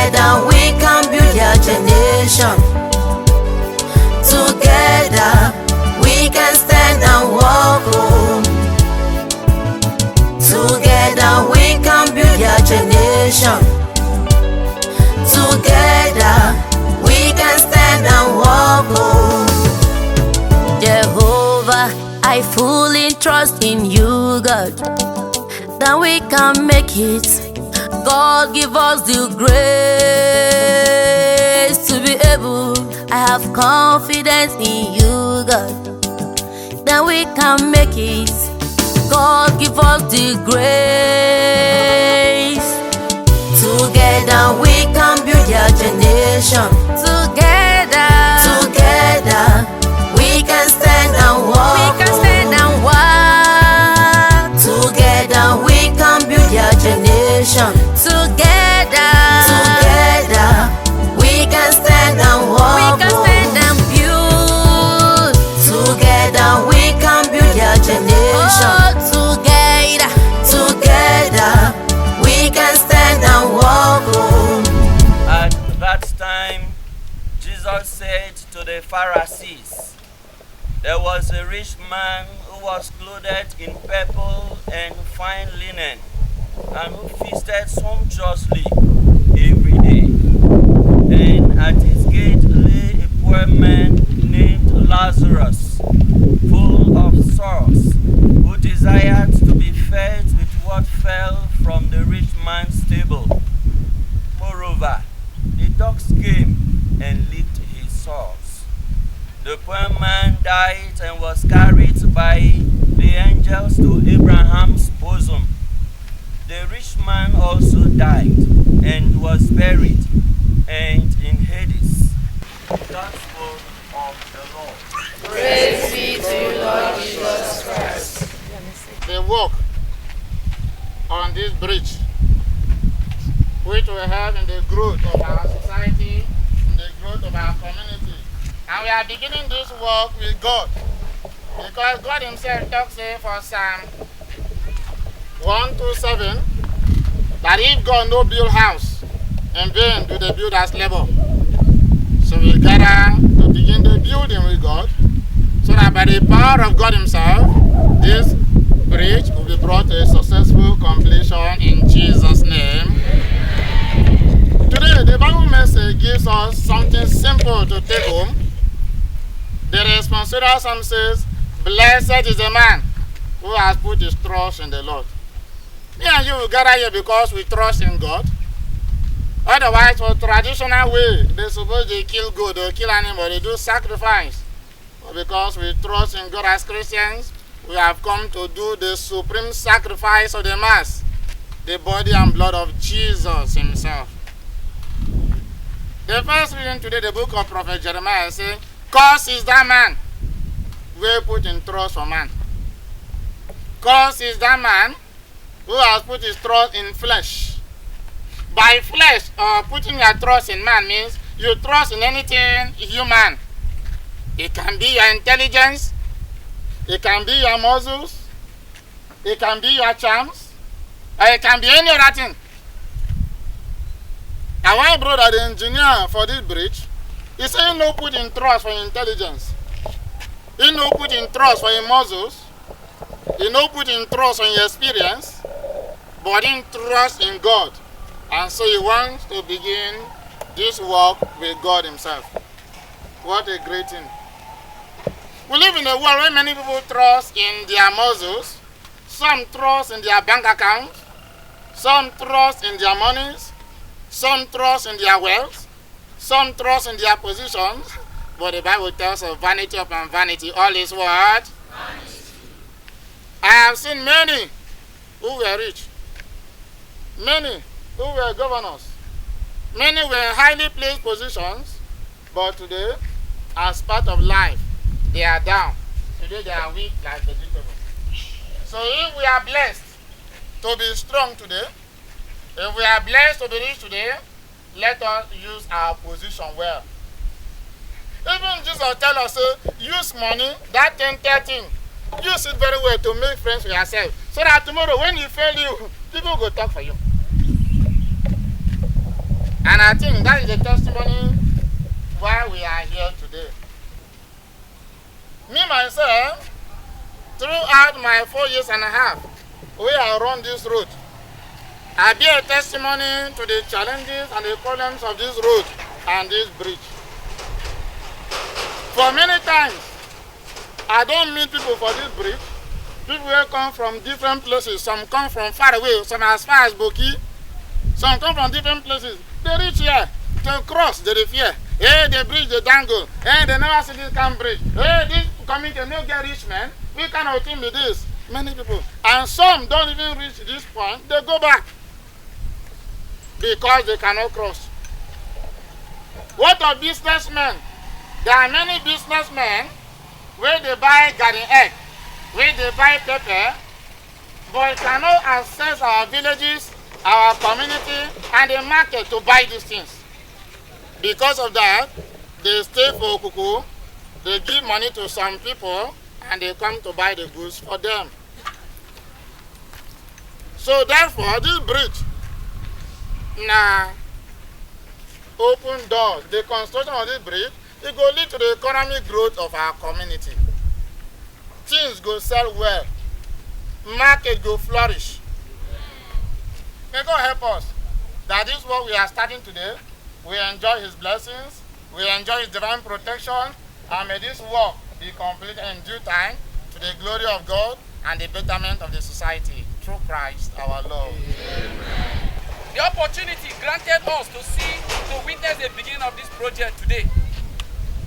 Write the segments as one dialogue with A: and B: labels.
A: Together we can build a generation. Together we can stand and walk home. Together we can build a generation. Together we can stand and walk home. Jehovah, I fully trust in you, God, that we can make it. God, give us the grace to be able. I have confidence in you, God, that we can make it. God, give us the grace. Together we can build a generation. Together we can stand and walk. We can stand and walk. Together we can build a generation. Together we can stand and walk. We can stand and build. Together we can build a generation. Oh, together we can stand and walk home.
B: At that time, Jesus said to the Pharisees, there was a rich man who was clothed in purple and fine linen, and who feasted sumptuously every day. And at his gate lay a poor man named Lazarus, full of sores, who desired to be fed with what fell from the rich man's table. Moreover, the dogs came and licked his sores. The poor man died and was carried by the angels to Abraham's bosom. The rich man also died and was buried, and in Hades. Gospel of the Lord.
A: Praise be to you, Lord Jesus Christ.
C: They walk on this bridge, which we have in the growth of our society, in the growth of our community. And we are beginning this work with God, because God himself talks here for Psalm 127 that if God no build house, in vain do the builders labor. So we gather to begin the building with God, so that by the power of God himself, this bridge will be brought to a successful completion in Jesus' name. Today, the Bible message gives us something simple to take home. The responsorial psalm says, blessed is the man who has put his trust in the Lord. Me and you will gather here because we trust in God. Otherwise, for traditional way, they suppose they kill goat, they kill animal, they do sacrifice. But because we trust in God as Christians, we have come to do the supreme sacrifice of the Mass, the body and blood of Jesus himself. The first reading today, the book of Prophet Jeremiah, says, cursed is that man who put in trust for man. Cursed is that man who has put his trust in flesh. By flesh, putting your trust in man means you trust in anything human. It can be your intelligence, it can be your muscles, it can be your charms, or it can be any other thing. And one brother, the engineer for this bridge, he said he no put in trust for your intelligence. He no put in trust for your muscles. He no put in trust on your experience, but in trust in God. And so he wants to begin this work with God himself. What a great thing. We live in a world where many people trust in their muscles. Some trust in their bank accounts. Some trust in their monies. Some trust in their wealth. Some trust in their positions. But the Bible tells us vanity upon vanity, all is what? Vanity. I have seen many who were rich. Many who were governors. Many were in highly placed positions. But today, as part of life, they are down. Today they are weak like vegetables. So if we are blessed to be strong today, if we are blessed to be rich today, let us use our position well. Even Jesus tell us, use money, that 10-13, use it very well to make friends with yourself. So that tomorrow when you fail you, people go talk for you. And I think that is the testimony why we are here today. Me, myself, throughout my 4 years and a half, we have run this road. I bear testimony to the challenges and the problems of this road and this bridge. For many times, I don't meet people for this bridge. People will come from different places. Some come from far away, some as far as Boki. Some come from different places. They reach here to cross, they fear. Hey, the bridge, they dangle. Hey, they never see this kind of bridge. Hey, this community no get rich, man. We cannot think with this. Many people. And some don't even reach this point. They go back because they cannot cross. What of businessmen? There are many businessmen where they buy garden egg, where they buy pepper, but cannot access our villages, our community, and the market to buy these things. Because of that, they stay for Okpoku, they give money to some people, and they come to buy the goods for them. So therefore, this bridge open doors. The construction of this bridge, it will lead to the economic growth of our community. Things go sell well. Market go flourish. May God help us. That is what we are starting today. We enjoy His blessings. We enjoy His divine protection. And may this work be completed in due time to the glory of God and the betterment of the society through Christ our Lord. Amen.
D: The opportunity granted us to witness the beginning of this project today.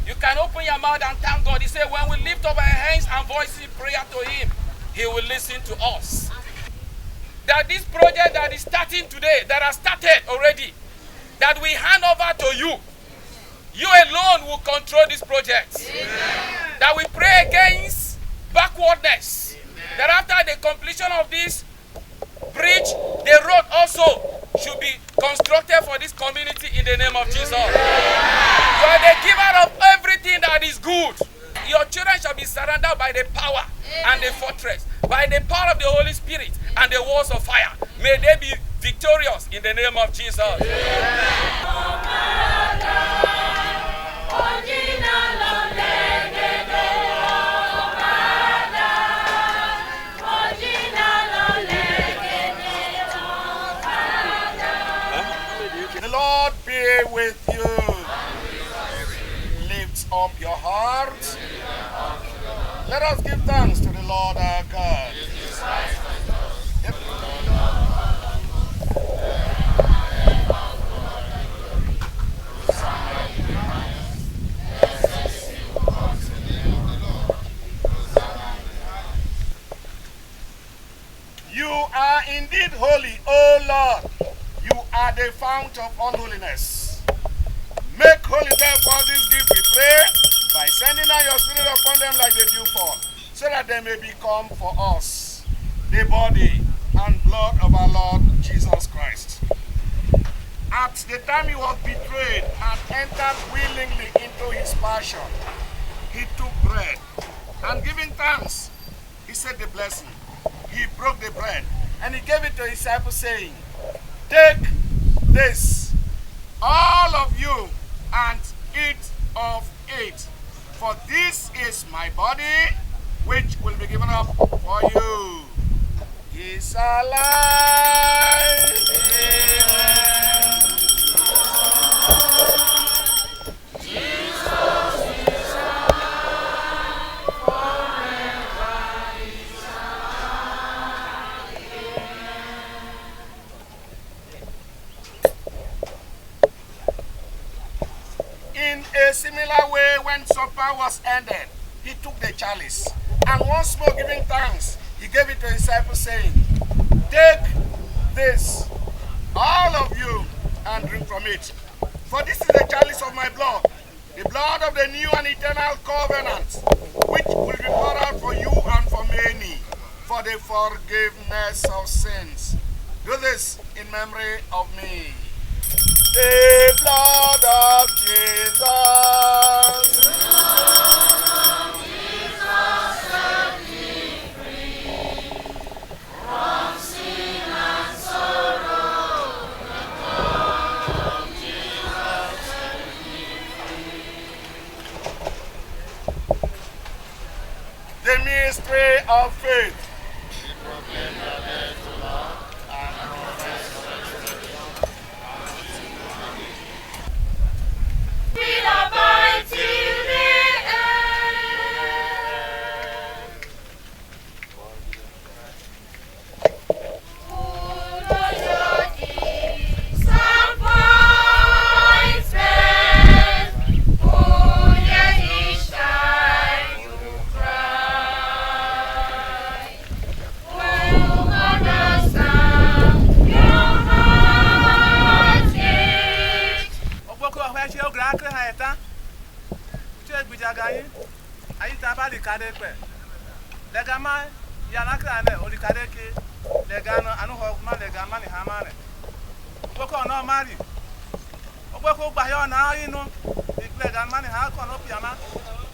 D: You can open your mouth and thank God. He said, when we lift up our hands and voices in prayer to Him, He will listen to us. That this project that is starting today, that has started already, that we hand over to you. You alone will control this project. Amen. That we pray against backwardness. Amen. That after the completion of this bridge, the road also should be constructed for this community in the name of Jesus. You are the giver of everything that is good. Your children shall be surrounded by the power and the fortress, by the power of the Holy Spirit and the walls of fire. May they be victorious in the name of Jesus.
E: The Lord be with you. Lift up your heart. Let us give thanks to the Lord our God. You are indeed holy, O Lord. You are the fount of unholiness. Make holy therefore this gift, we pray, by sending out your Spirit upon them like the dew fall, so that they may become for us the body and blood of our Lord Jesus Christ. At the time He was betrayed and entered willingly into His passion, He took bread, and giving thanks, He said the blessing. He broke the bread, and He gave it to His disciples, saying, "Take this, all of you, and eat of it, for this is my body, which will be given up for you." He is alive. Amen. Jesus is alive, forever is alive. In a similar way, when supper was ended, He took the chalice, and once more giving thanks, He gave it to His disciples, saying, "Take this, all of you, and drink from it. For this is the chalice of my blood, the blood of the new and eternal covenant, which will be poured out for you and for many, for the forgiveness of sins. Do this in memory of me." The blood of Jesus. Let's pray of faith.
A: Will abide till the end. Who knows your disappointment? Who yet each time you cry? Who understand your heartache?
D: Okpoku ọ̀fẹ́ ṣe ó gra Akreha ẹ̀ta. Ṣé ìgbìjàgà yín? Àyíká bá lè kádé pẹ̀. Lẹ́gà máa yàrá Akreha náà olùkádé ké. Lẹ́gà náà ànúhọ̀ má lẹ́gà má ní hàmá rẹ̀. Okpoku ọ̀nà má rì. Okpoku gbàyọ̀ ọ̀nà inú. Lẹ́gà má ní hàkọ̀ ọ̀nà pìàmá.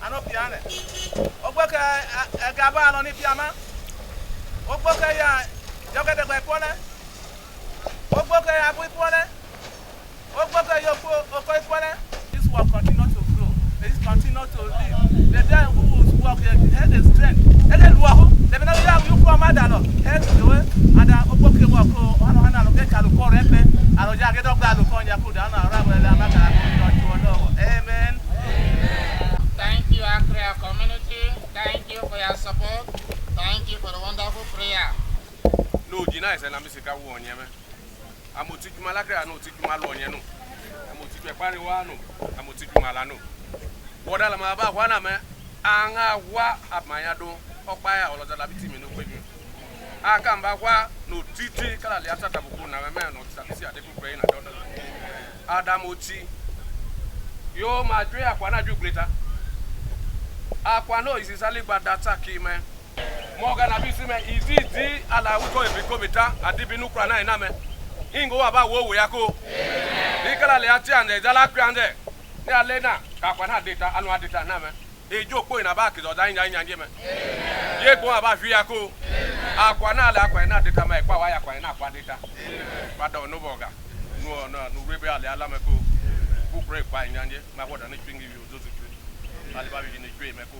D: Ànú pìà rẹ̀. Okpoku ẹ̀gà bá lọ ní pìàmá. Okpoku ẹ̀yà jọ́gẹ́dẹ̀gbẹ̀ pọ́lẹ̀. Okpoku ẹ̀yà abú pọ́lẹ̀. This will continue to grow. This continue to live. The day who will work, the head is strength. The head will work. The man who you come out alone. Head to it. And the Okpoku work. Ano get alu ko repe. Alo ja get up alu ko nyaku da na ara wele amaka to amen.
C: Thank you, Akreha community. Thank you for your support. Thank you for the wonderful prayer.
E: No, Gina is an Amisika one, Yemen. I'm going to take my Akreha, no, take my lawn, no. I'm going to take my Pariwano, I'm going to take my Lano. What am I about one man? Anga wa at my ado, or by all of the labity in the way. I come back, no titi, Kalaliata Tabuna, man, or Sabisia, they could pray in a daughter. Adamuchi, yo, my dear, Aquana Juglita. Aquano is easily bad that man. Morgan Abisime is easy, ala uko ebicomita, Adibinu Krana and Name. Ingo about wo we ako. Nicola Leati and the Dala Grande. They are Lena, Capana data, annual data Name. A joke in a back is or dying in Yemen. Ye go about Viaco. Aquana, Aquana data, my Pawaya, Aquana data. But no boga. No, no, rebel, Alamaco. Who break by Yanje, my water, and you those two. Alibaba in the tree, Mako.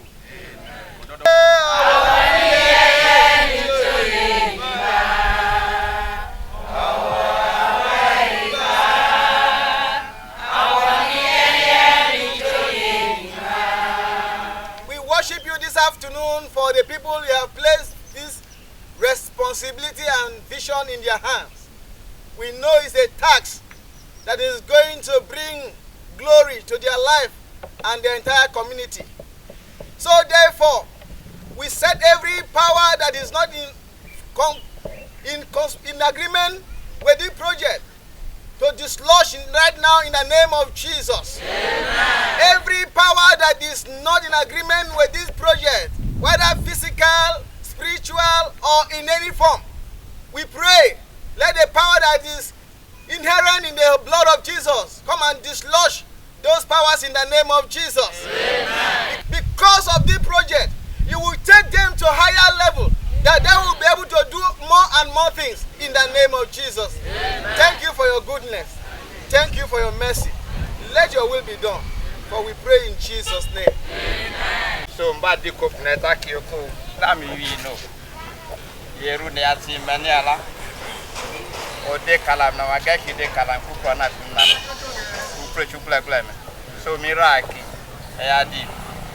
F: We worship you this afternoon for the people you have placed this responsibility and vision in their hands. We know it's a task that is going to bring glory to their life and the entire community. So therefore, we set every power that is not in agreement with the project to dislodge right now in the name of Jesus. Amen. Every power that is not in agreement with this project, whether physical, spiritual, or in any form, we pray, let the power that is inherent in the blood of Jesus come and dislodge those powers in the name of Jesus. Amen. Because of this project, you will take them to a higher level, that they will be able to do more and more things in the name of Jesus. Amen. Thank you for your goodness. Thank you for your mercy. Let your will be done, for we pray in Jesus' name. Amen.
G: So mbadi kopneta kioko nami wino yeru ne ati maniala ode kalam na wagaki de kalam kukwa na kunna upre chukula gleme so miraki ayadi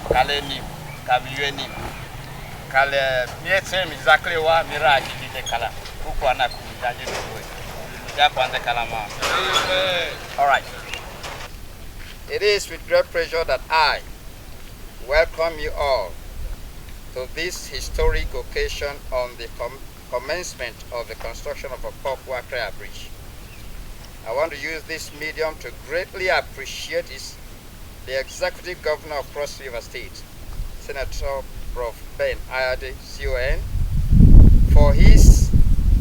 G: kaleni kabiweni kale mietem exactly wa miraki de kalam kukwa na kunna je do ya kwanza kalama. All right.
F: It is with great pleasure that I welcome you all to this historic occasion on the commencement of the construction of Okpoku Akreha Bridge. I want to use this medium to greatly appreciate the Executive Governor of Cross River State, Senator Prof. Ben Ayade, CON, for his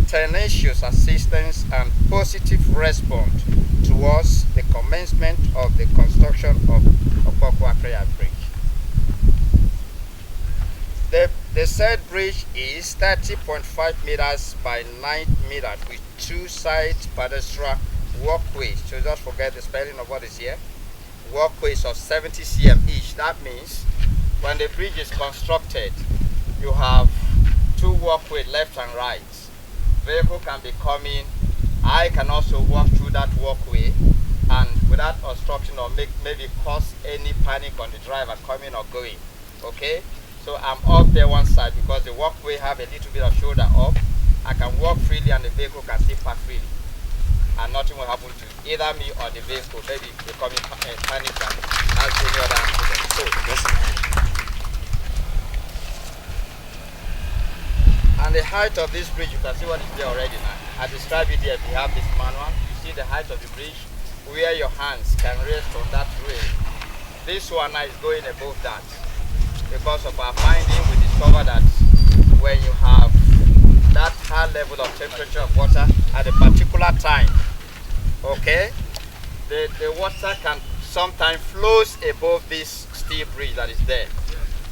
F: tenacious assistance and positive response towards the commencement of the construction of Okpoku Akreha Bridge. The said bridge is 30.5 meters by 9 meters with two side pedestrian walkways. So just forget the spelling of what is here. Walkways of 70 cm each. That means when the bridge is constructed,
G: you have two walkway left and right. Vehicle can be coming. I can also walk through that walkway and without obstruction or maybe cause any panic on the driver coming or going. Okay? So I'm up there one side because the walkway have a little bit of shoulder up. I can walk freely and the vehicle can still park freely. And nothing will happen to either me or the vehicle. Maybe becoming panic and has any other accident. So, and the height of this bridge, you can see what is there already now. I describe it here. We have this manual. You see the height of the bridge where your hands can rest on that rail. This one now is going above that. Because of our finding, we discover that when you have that high level of temperature of water at a particular time, okay, the water can sometimes flows above this steel bridge that is there.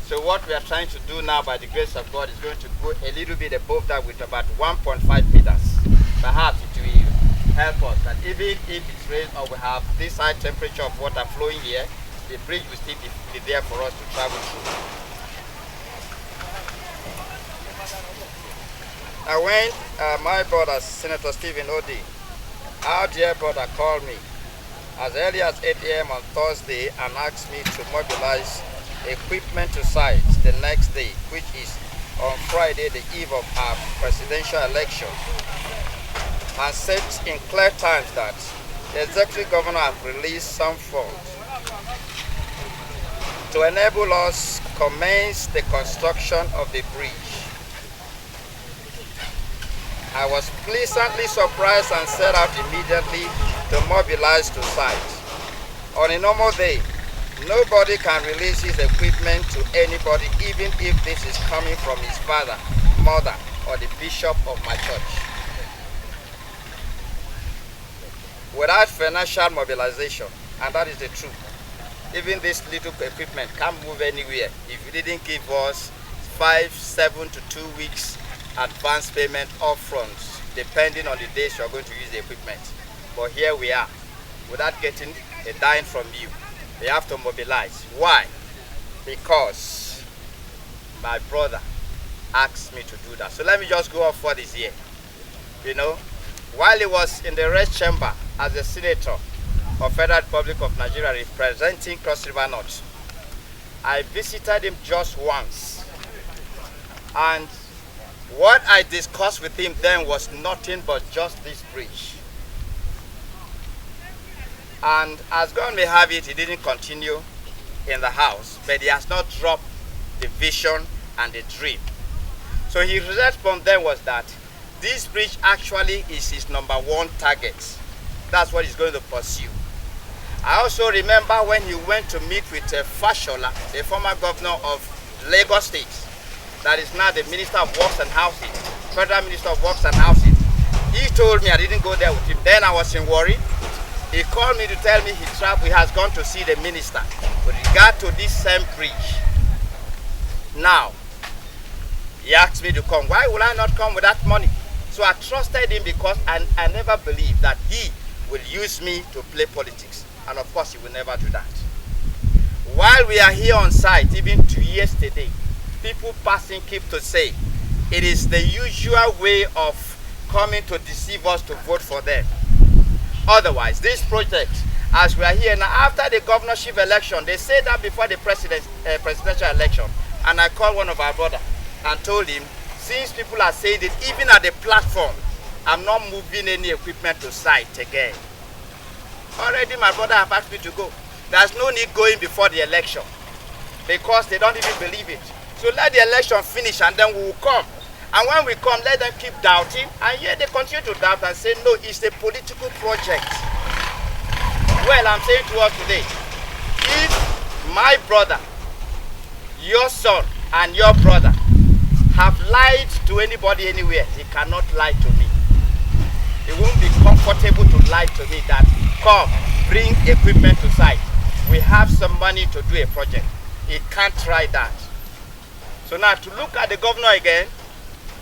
G: So what we are trying to do now by the grace of God is going to go a little bit above that with about 1.5 meters. Perhaps it will help us that even if it's raised or we have this high temperature of water flowing here, the bridge will still be there for us to travel through. Now when my brother, Senator Stephen Odi, our dear brother, called me as early as 8 a.m. on Thursday and asked me to mobilize equipment to site the next day, which is on Friday, the eve of our presidential election, and said in clear terms that the executive governor has released some funds to enable us commence the construction of the bridge. I was pleasantly surprised and set out immediately to mobilize to site. On a normal day, nobody can release his equipment to anybody, even if this is coming from his father, mother, or the bishop of my church. Without financial mobilization, and that is the truth, even this little equipment can't move anywhere if you didn't give us 5, 7 to 2 weeks advance payment upfront, depending on the days you are going to use the equipment. But here we are, without getting a dime from you. We have to mobilize. Why? Because my brother asked me to do that. So let me just go off for this year. You know, while he was in the red chamber as a senator of Federal Republic of Nigeria representing Cross River North, I visited him just once. And what I discussed with him then was nothing but just this bridge. And as God may have it, he didn't continue in the house, but he has not dropped the vision and the dream. So his response then was that this bridge actually is his #1 target. That's what he's going to pursue. I also remember when he went to meet with Fashola, the former governor of Lagos State, that is now the Minister of Works and Housing, Federal Minister of Works and Housing. He told me, I didn't go there with him, then I was in worry. He called me to tell me he has gone to see the minister with regard to this same bridge. Now, he asked me to come. Why will I not come with that money? So I trusted him because I never believed that he will use me to play politics. And of course, he will never do that. While we are here on site, even to yesterday, people passing keep to say, it is the usual way of coming to deceive us to vote for them. Otherwise, this project, as we are here now, after the governorship election, they said that before the presidential election, and I called one of our brothers and told him, since people are saying it, even at the platform, I'm not moving any equipment to site again. Already my brother have asked me to go. There's no need going before the election because they don't even believe it. So let the election finish and then we will come. And when we come, let them keep doubting. And yet they continue to doubt and say, no, it's a political project. Well, I'm saying to us today, if my brother, your son, and your brother have lied to anybody anywhere, he cannot lie to me. It won't be comfortable to lie to me that, come, bring equipment to site. We have some money to do a project. He can't try that. So now to look at the governor again,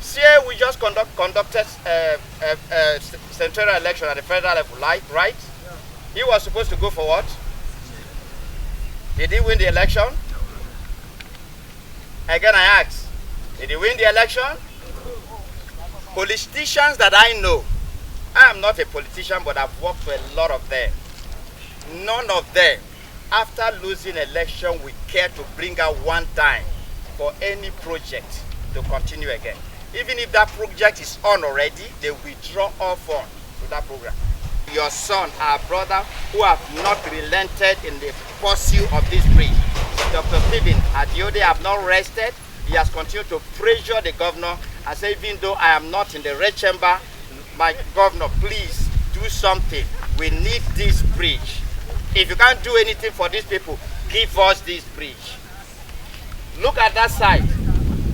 G: see, we just conducted central election at the federal level, right? Yeah. He was supposed to go for what? Did he win the election? Again, I ask, Did he win the election? Politicians that I know, I am not a politician, but I've worked for a lot of them. None of them, after losing election, will care to bring out one time for any project to continue again. Even if that project is on already, they withdraw all funds to that program. Your son, our brother, who have not relented in the pursuit of this bridge, Dr. Stephen Adiode, have not rested. He has continued to pressure the governor and say, even though I am not in the red chamber, my governor, please do something. We need this bridge. If you can't do anything for these people, give us this bridge. Look at that side.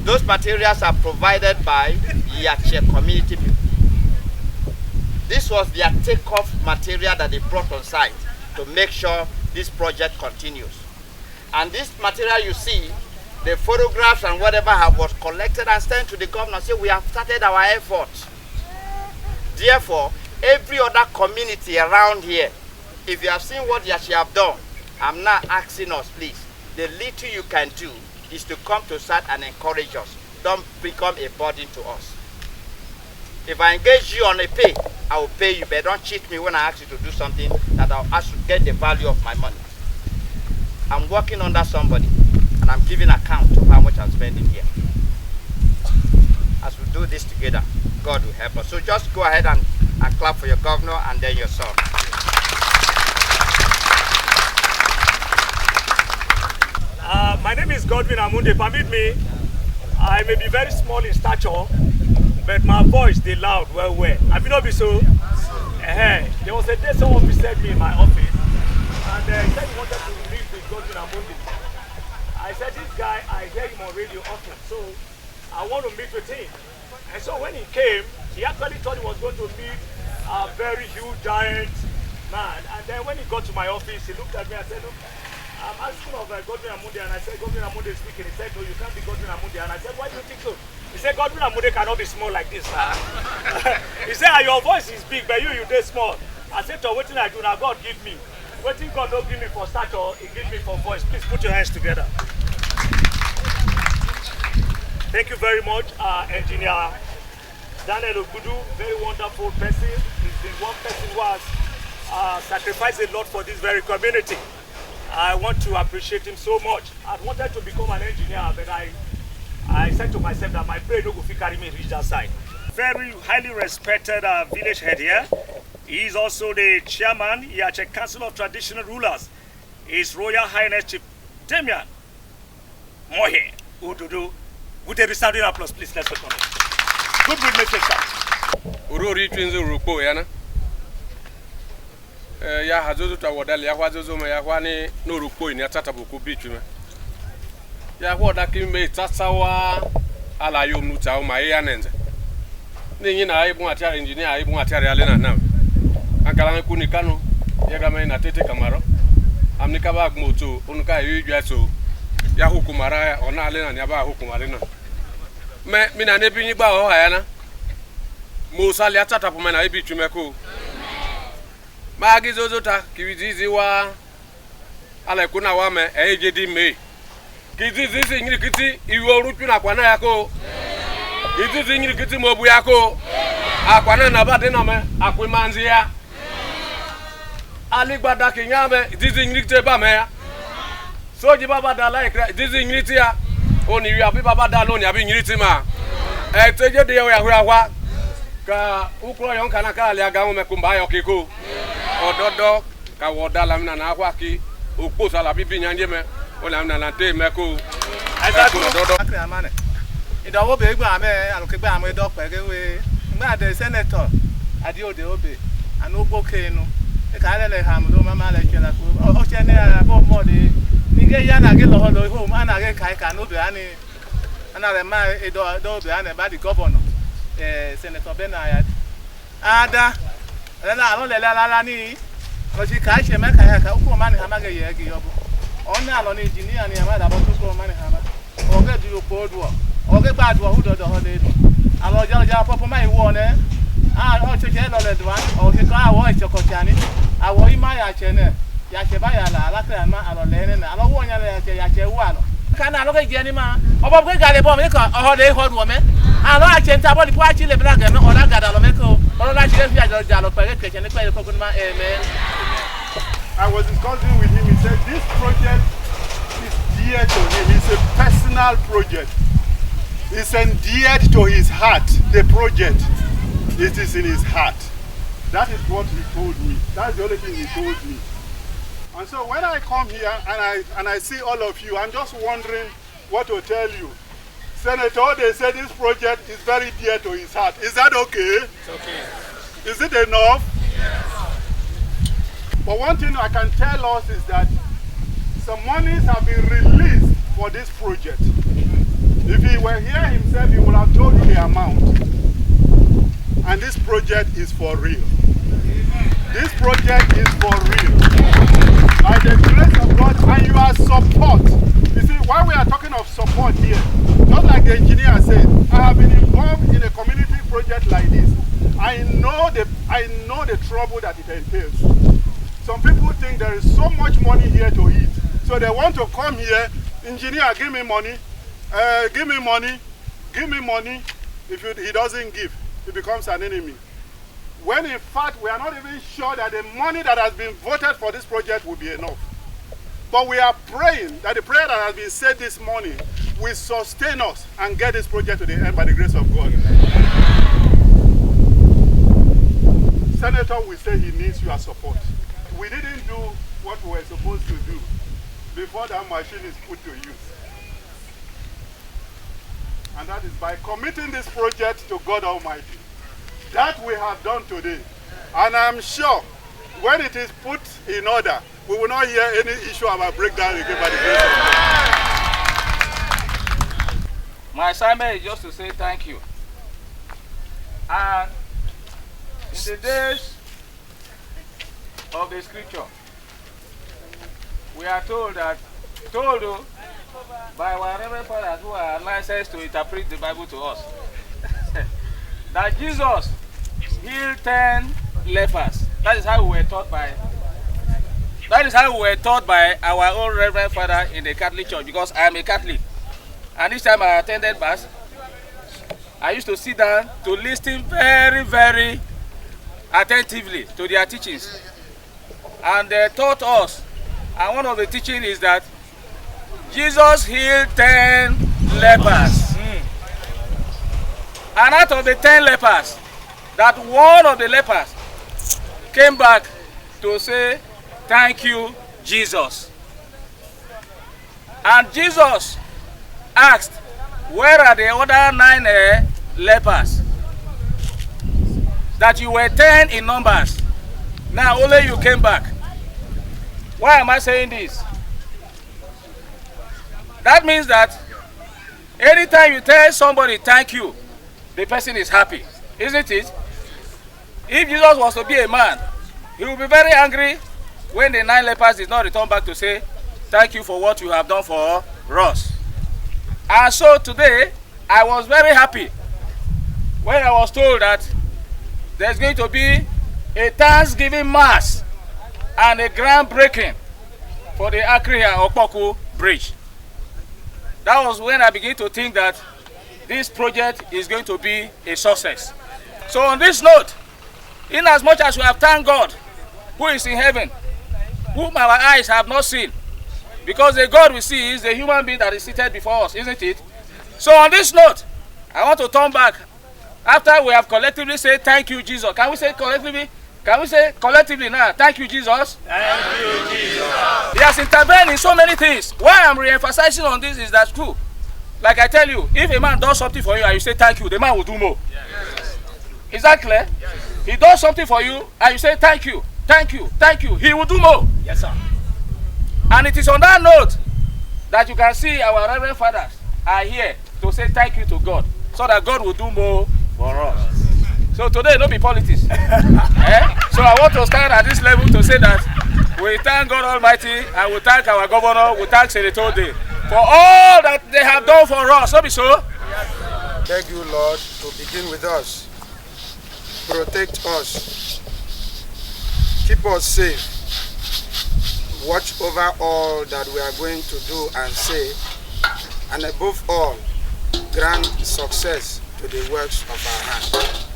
G: Those materials are provided by Yache community people. This was their takeoff material that they brought on site to make sure this project continues. And this material you see, the photographs and whatever was collected and sent to the governor, say we have started our efforts. Therefore, every other community around here, if you have seen what Yache have done, I'm not asking us, please, the little you can do is to come to site and encourage us. Don't become a burden to us. If I engage you on a pay, I will pay you, but don't cheat me when I ask you to do something that I'll ask to get the value of my money. I'm working under somebody, and I'm giving account of how much I'm spending here. As we do this together, God will help us. So just go ahead and clap for your governor and then your son.
H: My name is Godwin Amunde. Permit me, I may be very small in stature, but my voice they loud well. I will not be so. There was a day someone visited me in my office, and he said he wanted to meet with Godwin Amunde. I said, this guy, I hear him on radio often, so I want to meet with him. And so when he came, he actually thought he was going to meet a very huge giant man. And then when he got to my office, he looked at me and said, look, I'm asking of Godwin Amunde, and I said, Godwin Amunde is speaking. He said, no, you can't be Godwin Amunde. And I said, why do you think so? He said, Godwin Amunde cannot be small like this. He said, your voice is big, but you did small. I said, so what I do now, God give me. What God don't give me for stature, He gives me for voice. Please put your hands together. Thank you very much, Engineer Daniel Ogbudu, very wonderful person. He's been one person who has sacrificed a lot for this very community. I want to appreciate him so much. I wanted to become an engineer, but I said to myself that my brain will carry me reach that side. Very highly respected village head here. He is also the chairman, Yache Council of Traditional Rulers. His Royal Highness Chief Damian Mohe Ogbudu. With a resounding applause, please, let's welcome him. Good message, sir.
I: Urori twins Urukpo, Yana. Ya hazozo ta wadali ya wazozo ma ya wani no Urukpo ni atata boku bichu me. Ya woda kimbe tsasawa ala yom nuta o ma ya nenze. Ni nyina aibu atia engineer aibu atia reale na na. Ankala ku ni kanu ya ga me na tete kamaro. Amnika ba moto onuka yujwa so. Ya hukumara ona ale na ni aba hukumare na. Mina nebi ni gba o hayana mo sali atata po mena ibi tumeko ma gi zozota kiwizizi wa ala kuna wa me ejedi me kizizi nyiri kiti iwo rutu na kwana yako kizizi nyiri kiti mobu yako akwana na bade na me akwimanzi ya ali gbada kinyame kizizi nyiri te ba me ya soji baba dala ikra kizizi nyiri ti ya oni wi abi baba da lo ni abi nyiri ti ma teje de ya hura ka ukro yon kana ka ale aga me kumba yo kiko ododo ka woda la mina na akwa ki okpo sala bibi nyanje me o la mina na te me ko azaku ododo
F: Akreha mane idawo be gba ame alukegba ame do pege we ngba de senator Adiode obe an Okpoku enu e ka lele ha mu do mama le kela ko o che ne abo mo de nige ya na ge lo ho ma na ge kai ka no be ani ana le ma do be ani ba di governor Senator Benayat ada la lo le la ni ko si ka se me ka ka ko ma ni ha ma ge ye gi yobo ona lo ni engineer ni ma da bo ko ma ni ha ma o ge du ko do o ge gba do hu do ho le do alo ja popo ma iwo ne o che lo le do o ke ka wo che ko tiani awo ima ya che ne ya che ba ya la Akreha ma alo le ne alo wo nya le ya che wo alo
D: can I look at Jenima? About we got a bomb, or they hold woman. I know I can't tell what the Chile Black and all that Galomeko, or I should have Jalo Packet and the Pokemon. Amen.
J: I was discussing with him. He said this project is dear to him. It's a personal project. It's endeared to his heart. The project, it is in his heart. That is what he told me. That's the only thing he told me. And so when I come here and I see all of you, I'm just wondering what to tell you. Senator, they said this project is very dear to his heart. Is that okay?
D: It's okay.
J: Is it enough? Yes. But one thing I can tell us is that some monies have been released for this project. If he were here himself, he would have told you the amount. And this project is for real. This project is for real. By the grace of God and your support. You see, while we are talking of support here, just like the engineer said, I have been involved in a community project like this. I know the trouble that it entails. Some people think there is so much money here to eat. So they want to come here, engineer, give me money, give me money, give me money. If he doesn't give, he becomes an enemy. When in fact we are not even sure that the money that has been voted for this project will be enough. But we are praying that the prayer that has been said this morning will sustain us and get this project to the end by the grace of God. Senator will say he needs your support. We didn't do what we were supposed to do before that machine is put to use. And that is by committing this project to God Almighty. That we have done today. And I'm sure when it is put in order, we will not hear any issue about breakdown again by the grace of God.
D: My assignment is just to say thank you. And in the days of the scripture, we are told by our reverend fathers who are licensed to interpret the Bible to us that Jesus healed 10 lepers. That is how we were taught by our own reverend father in the Catholic Church, because I am a Catholic. And each time I attended Mass, I used to sit down to listen very, very attentively to their teachings. And they taught us, and one of the teachings is that Jesus healed 10 lepers. And out of the 10 lepers, that one of the lepers came back to say, thank you, Jesus. And Jesus asked, where are the other 9 lepers? That you were 10 in numbers. Now only you came back. Why am I saying this? That means that anytime you tell somebody thank you, the person is happy, isn't it? If Jesus was to be a man, he would be very angry when the 9 lepers did not return back to say, thank you for what you have done for us. And so today, I was very happy when I was told that there's going to be a Thanksgiving Mass and a groundbreaking for the Akreha Okpoku bridge. That was when I began to think that this project is going to be a success. So on this note, in as much as we have thanked God, who is in heaven, whom our eyes have not seen, because the God we see is the human being that is seated before us, isn't it? So on this note, I want to turn back. After we have collectively said thank you, Jesus. Can we say collectively? Can we say collectively now? Thank you, Jesus.
B: Thank you, Jesus.
D: He has intervened in so many things. Why I'm re-emphasizing on this is that true. Like I tell you, if a man does something for you and you say thank you, the man will do more.
B: Yes.
D: Is that clear? Yes. He does something for you and you say thank you, thank you, thank you, he will do more.
B: Yes, sir.
D: And it is on that note that you can see our reverend fathers are here to say thank you to God, so that God will do more for us. So today, don't be politics. So I want to stand at this level to say that we thank God Almighty and we thank our governor, we thank Senator Day for all that they have done for us. So be so.
K: Beg you, Lord, to begin with us. Protect us. Keep us safe. Watch over all that we are going to do and say and above all, grant success to the works of our hands.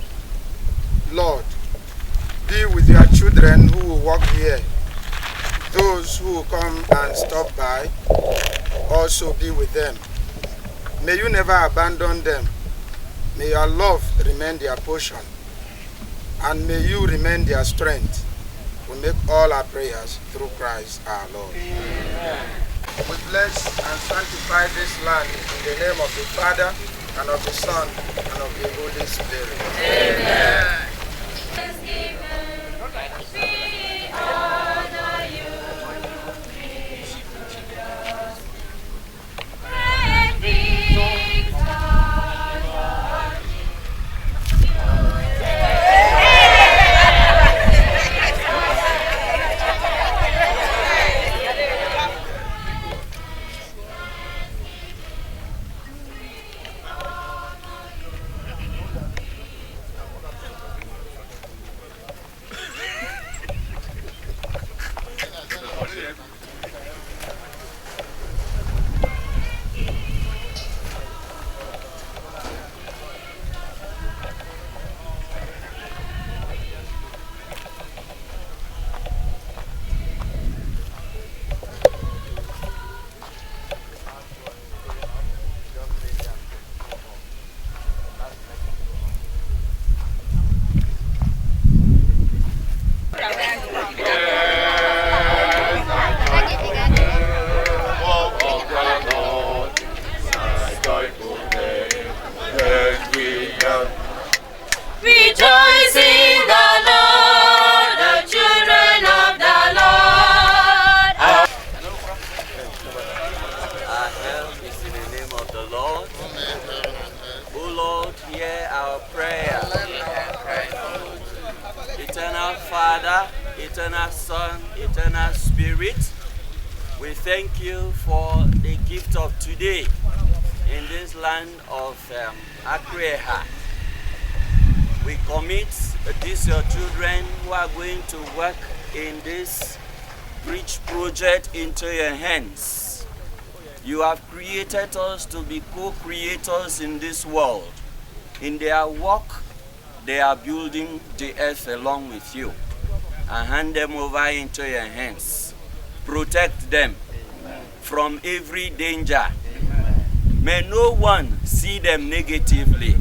K: Lord, be with your children who will walk here. Those who will come and stop by, also be with them. May you never abandon them. May your love remain their portion, and may you remain their strength. We make all our prayers through Christ our Lord. Amen. We bless and sanctify this land in the name of the Father, and of the Son, and of the Holy Spirit. Amen.
A: Rejoice in the Lord, the children of the Lord.
B: Our help is in the name of the Lord. O Lord, hear our prayer. Eternal Father, eternal Son, eternal Spirit, we thank you for the gift of today in this land of Akreha. We commit these your children who are going to work in this bridge project into your hands. You have created us to be co-creators in this world. In their work, they are building the earth along with you. I hand them over into your hands. Protect them from every danger. May no one see them negatively.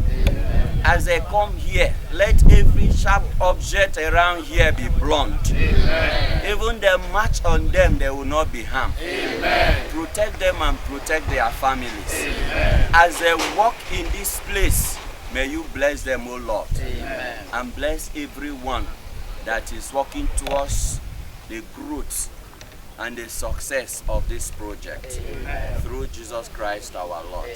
B: As they come here, let every sharp object around here be blunt. Even the march on them, they will not be harmed. Protect them and protect their families. As they walk in this place, may you bless them, O Lord. And bless everyone that is working towards the growth and the success of this project. Through Jesus Christ our Lord.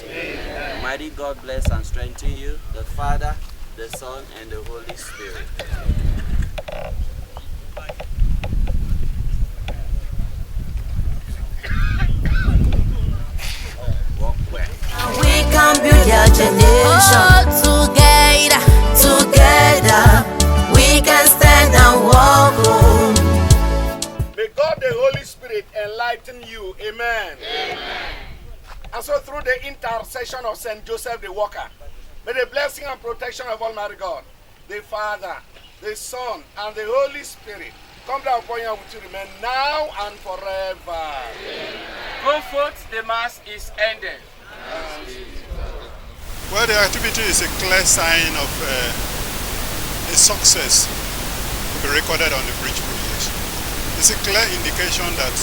B: Almighty God bless and strengthen you, the Father, the Son, and the Holy Spirit. Walk well.
A: We can build your generation. Together, we can stand and walk home.
E: May God the Holy Spirit enlighten you. Amen. And so through the intercession of St. Joseph the Walker, may the blessing and protection of Almighty God, the Father, the Son, and the Holy Spirit come down upon you to remain now and forever.
D: Go forth, the mass is ended.
J: Well, the activity is a clear sign of a success to be recorded on the bridge project. It's a clear indication that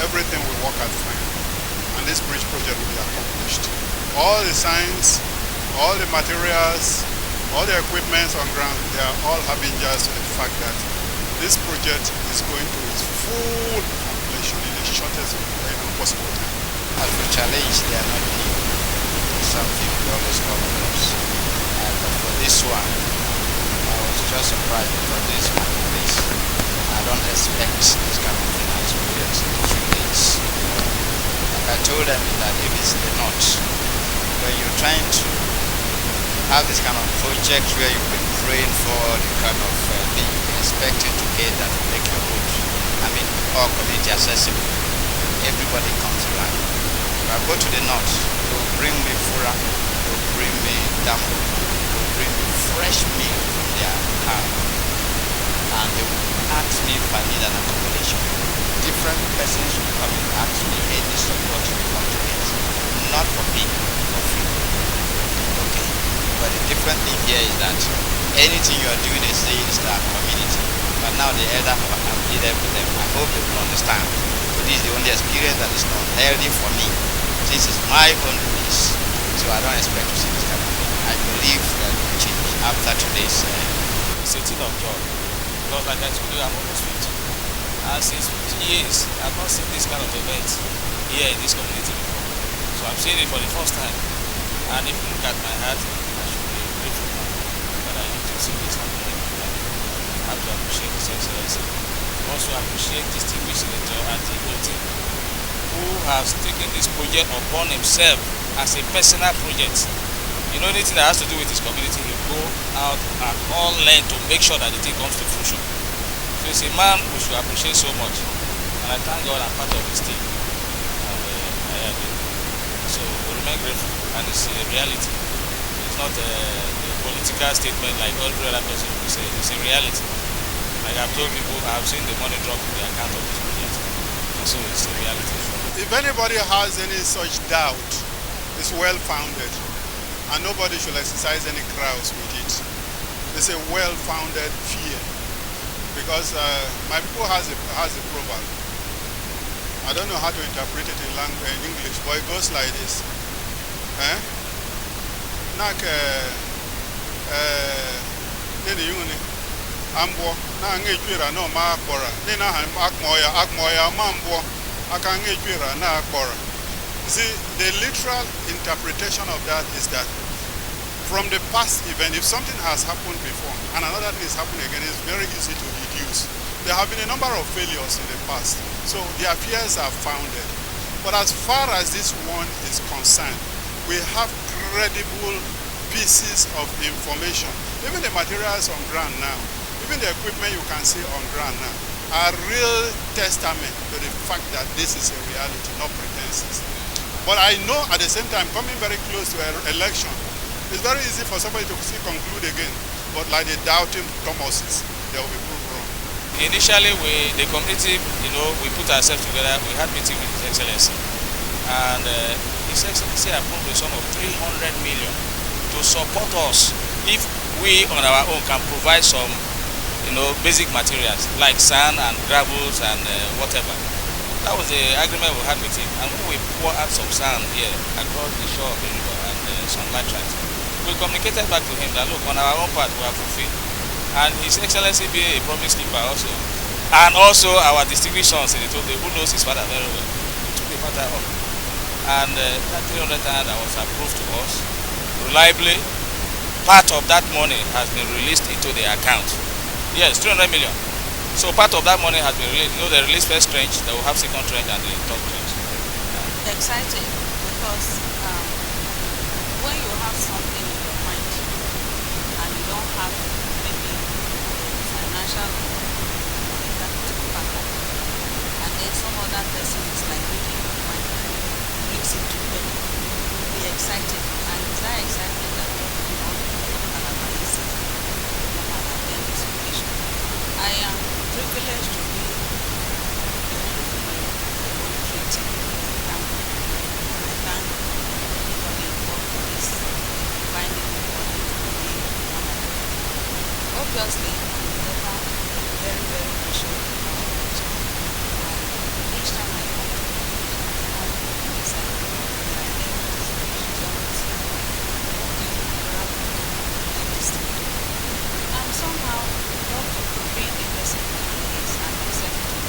J: everything will work out fine and this bridge project will be accomplished. All the signs, all the materials, all the equipment on ground, they are all having just the fact that this project is going to its full completion in the shortest possible time.
G: As we challenge, they are not new. It's something we always come across. But for this one, I was just surprised because this man, I don't expect this kind of thing experience in 2 days. Like I told them that if it's the not, when you're trying to have this kind of project where you've been praying for the kind of thing you're expecting to get that will make your road, all community accessible, everybody comes around. If I go to the north, they will bring me fura, they will bring me damu, they will bring me fresh milk from their cow, and they will ask me if I need an accommodation. Different persons will come and ask me any support you want to get, not for me, for free. Okay, but the different thing here is that anything you are doing, they say it's our community. But now the elder have pleaded with them. I hope they will understand. So this is the only experience that is not healthy for me. This is my own release. So I don't expect to see this kind of thing. I believe that will change after today's
L: It's a thing of joy. Because like I told you, I'm almost 50. And since 50 years, I've not seen this kind of event here in this community before. So I'm seeing it for the first time. And if you look at my heart, I should be grateful that I need to see this happening. I have to appreciate His Excellency. Also appreciate distinguished Senator and the whole team who has taken this project upon himself as a personal project. You know, anything that has to do with his community, he will go out at all length to make sure that the thing comes to fruition. So he's a man we should appreciate so much. And I thank God I'm part of his team. And so we remain grateful, and it's a reality. It's not a political statement like all the other person will say. It's a reality. Like I've told people, I've seen the money drop in the account of this project. And so it's a reality.
J: If anybody has any such doubt, it's well-founded, and nobody should exercise any crowds with it. It's a well-founded fear, because my people has a proverb. I don't know how to interpret it in English, but it goes like this. Ambo na ngejwira no ma akpora ni na akmoya mambo aka ngejwira na akpora. See, the literal interpretation of that is that from the past event, if something has happened before and another thing is happening again, it's very easy to deduce. There have been a number of failures in the past, so their fears are founded. But as far as this one is concerned, we have credible pieces of information. Even the materials on ground now, even the equipment you can see on ground now, are real testament to the fact that this is a reality, not pretenses. But I know at the same time, coming very close to an election, it's very easy for somebody to still conclude again. But like the doubting Thomases, they will be proved wrong.
L: Initially, the community, we put ourselves together. We had meeting with His Excellency, and His Excellency approved a sum of 300 million to support us if we on our own can provide some, basic materials like sand and gravels and whatever. That was the agreement we had with him, and we pour out some sand here across the shore of the river and some latrines. We communicated back to him that look, on our own part we are fulfilled, and His Excellency being a promise keeper also, and also our distinguished son Senator who knows his father very well, he took the matter up, and that 300,000 that was approved to us reliably, part of that money has been released into the account. Yes, 300 million. So part of that money has been released. They released first tranche, they will have second tranche and the third tranche.
M: Excited because when you have something in your mind and you don't have maybe financial backup, and then some other person is like reading your mind, brings it to them, you'll be excited, and it's that excitement that you want to attend this occasion. I am privileged to be the only female treating the camp. I thank everybody involved in this, finding the body to be one of them. Obviously, I'm never very, very patient about it. And each time I come to I'm excited that I get this opportunity to grab this thing. And somehow, being the person he is and accepting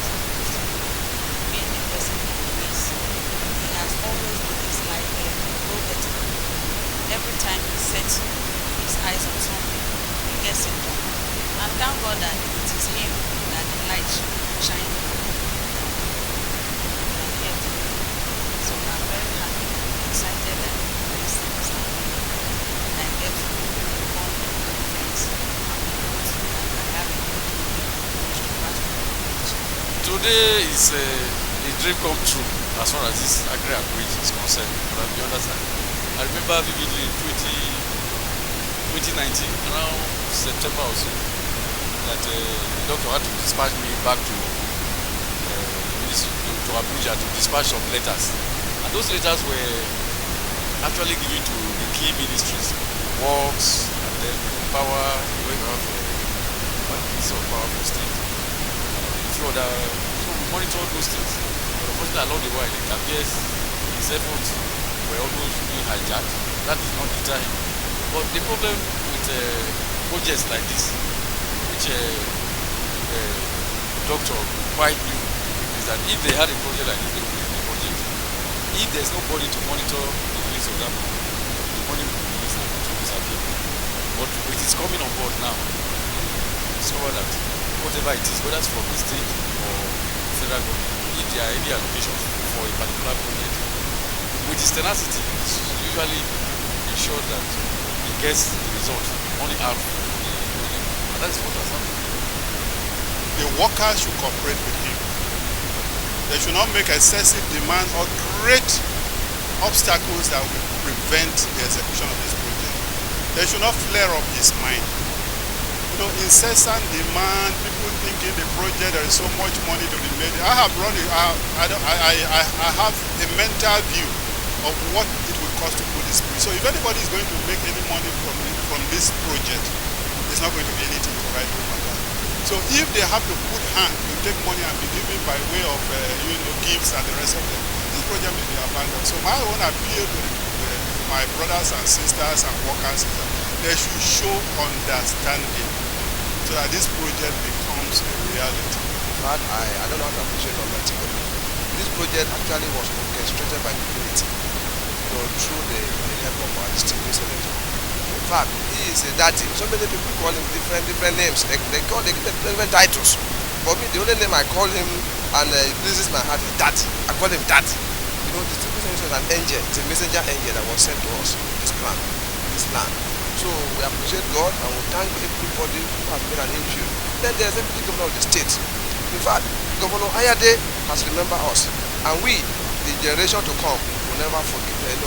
M: being the person he is, he has always been this like a go-getter. Every time he sets his eyes on something, he gets it done. And thank God that it is him that the light shines on. So I'm very happy, excited that this thing is happening. And I get to come with friends and people that I have a
N: Today is a dream come true. as far as this Akreha bridge is concerned, but on the other side. I remember vividly in 2019, around September or so, that the doctor had to dispatch me back to Abuja to dispatch some letters. And those letters were actually given to the key ministries, works, and then power, where we have one piece of power for state. A few other, so we monitored those things. But unfortunately, along the way, it appears his efforts were almost being hijacked. That did not deter him. But the problem with projects like this, which doctor quite knew, is that if they had a project like this, they would release the project. If there's nobody to monitor the release of that money, the money will be released and it will disappear. But with it coming on board now, discover that whatever it is, whether it's from the state or federal government, if there are any allocations for a particular project, with its tenacity, it's usually ensured that it gets the result, money out from the project. And that is what has happened.
O: The workers should cooperate with him. They should not make excessive demand or great obstacles that will prevent the execution of this project. They should not flare up his mind. You know, incessant demand, people thinking the project, there is so much money to be made. I have run it, I have a mental view of what it will cost to put this bridge. So if anybody is going to make any money from this project, there's not going to be anything to write home about. So if they have to put hand to take money and be given by way of gifts and the rest of them, this project may be abandoned. So my own appeal to my brothers and sisters and workers is that they should show understanding so that this project becomes a reality.
P: But I don't know how to appreciate Almighty God. This project actually was orchestrated by the community, through the help of our distinguished senator. In fact, he is a daddy. So many people call him different names. They give him different titles. For me, the only name I call him and it pleases my heart is Daddy. I call him Daddy. The distinguished senator is an angel. It's a messenger angel that was sent to us, this land. So we appreciate God and we thank everybody who has made an input. Then there's the deputy governor of the state. In fact, Governor Ayade has remembered us, and we, the generation to come, will never forget in a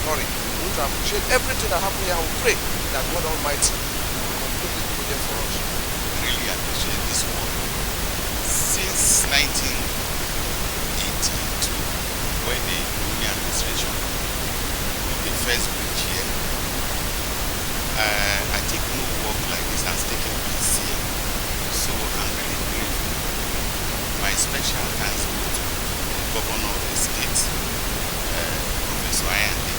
P: hurry. We need to appreciate everything that happened here and pray that God Almighty will complete this project for us.
Q: Really appreciate this one. Since 1982, when the Union administration, the first bridge here, I think no work like this has taken place here. So I'm really grateful. My special thanks go to the governor of the state, Professor Ayande,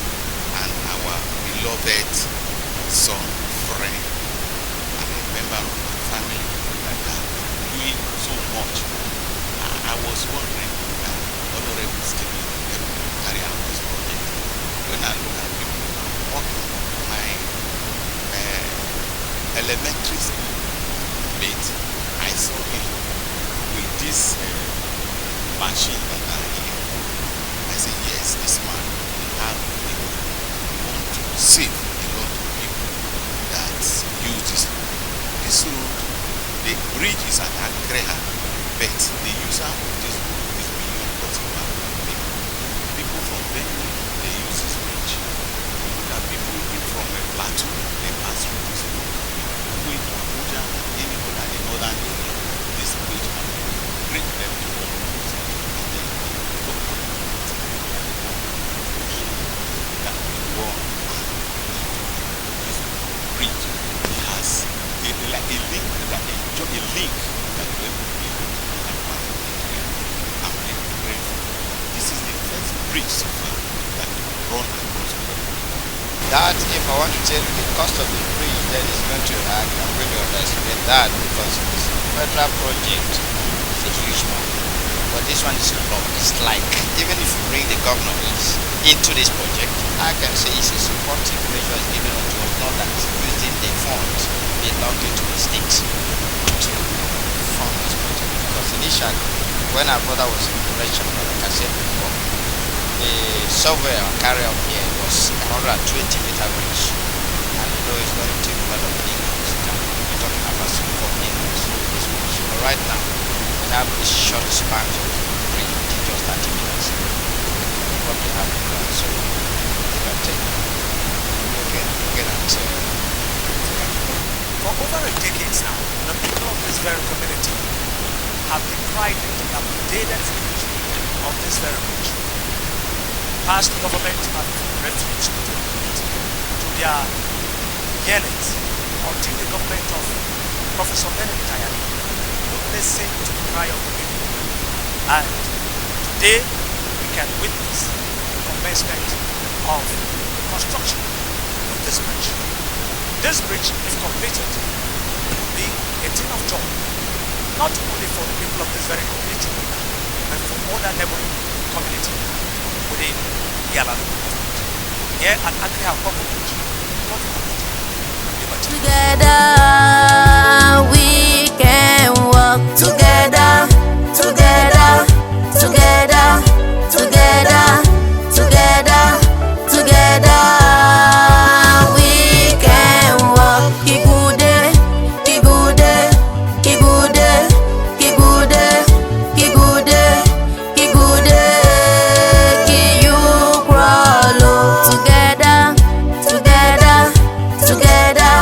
Q: and our beloved son, friend, and a member of my family that have been doing so much. I was wondering that Honorable Stephen carry out this project. When I look at people working, my elementary school mate, I saw him with this machine that are here. I said, yes, this man will want to save a lot of people that use this road. This road, the bridge is at Akreha, but the user of this road is beyond Portugal people. People from Benue, they use this bridge. Look at people even from a plateau, they pass through this road. Going to Abuja and anybody at the northern area, this bridge can bring them to all of us. And then that we go this bridge has a link that will be able to that part of the area. I'm really grateful. This is the first bridge so far that run across the river.
G: That, if I want to tell you the cost of the bridge, then it's going to, I'm going to underestimate that because it's a federal project, it's a huge one. But this one is a lot. It's like, even if you bring the governor into this project, I can say it's a supportive measure given unto us, not that using the funds belonging to the states to fund this project. Because initially, when our brother was in operation, like I said before, the survey or carry up here was 120-meter bridge, and you know it's going to take a lot of millions. We're talking about some 4 millions this bridge. But right now, we have this short span of bridge, which is
L: just 30 minutes. What we have done, so you can take
P: Again,
L: for over a decade now, the people of this very community have deprived and dilapidated footage of this very bridge. Past government have refused to do it to their yearnings until the government of Professor Benedict Ayani would listen to the cry of the people. And today we can witness the commencement of the construction of this bridge. This bridge, if completed, will be a thing of joy, not only for the people of this very community, but for other neighboring communities within the Alabama government. Here at Akreha Okpoku,
A: together we can walk together, together, together, together, together, together. We can walk. Kigude, kigude, kigude, kigude, kigude, kigude, kiyukralo. Together, together, together,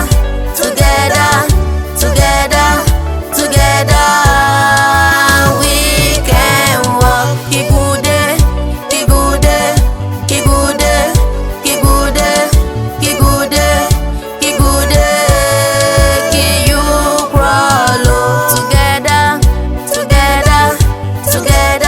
A: together, together, together. We can walk. Kigude, kigude, kigude, kigude, kigude, kigude, kiyukralo. Together, together, together.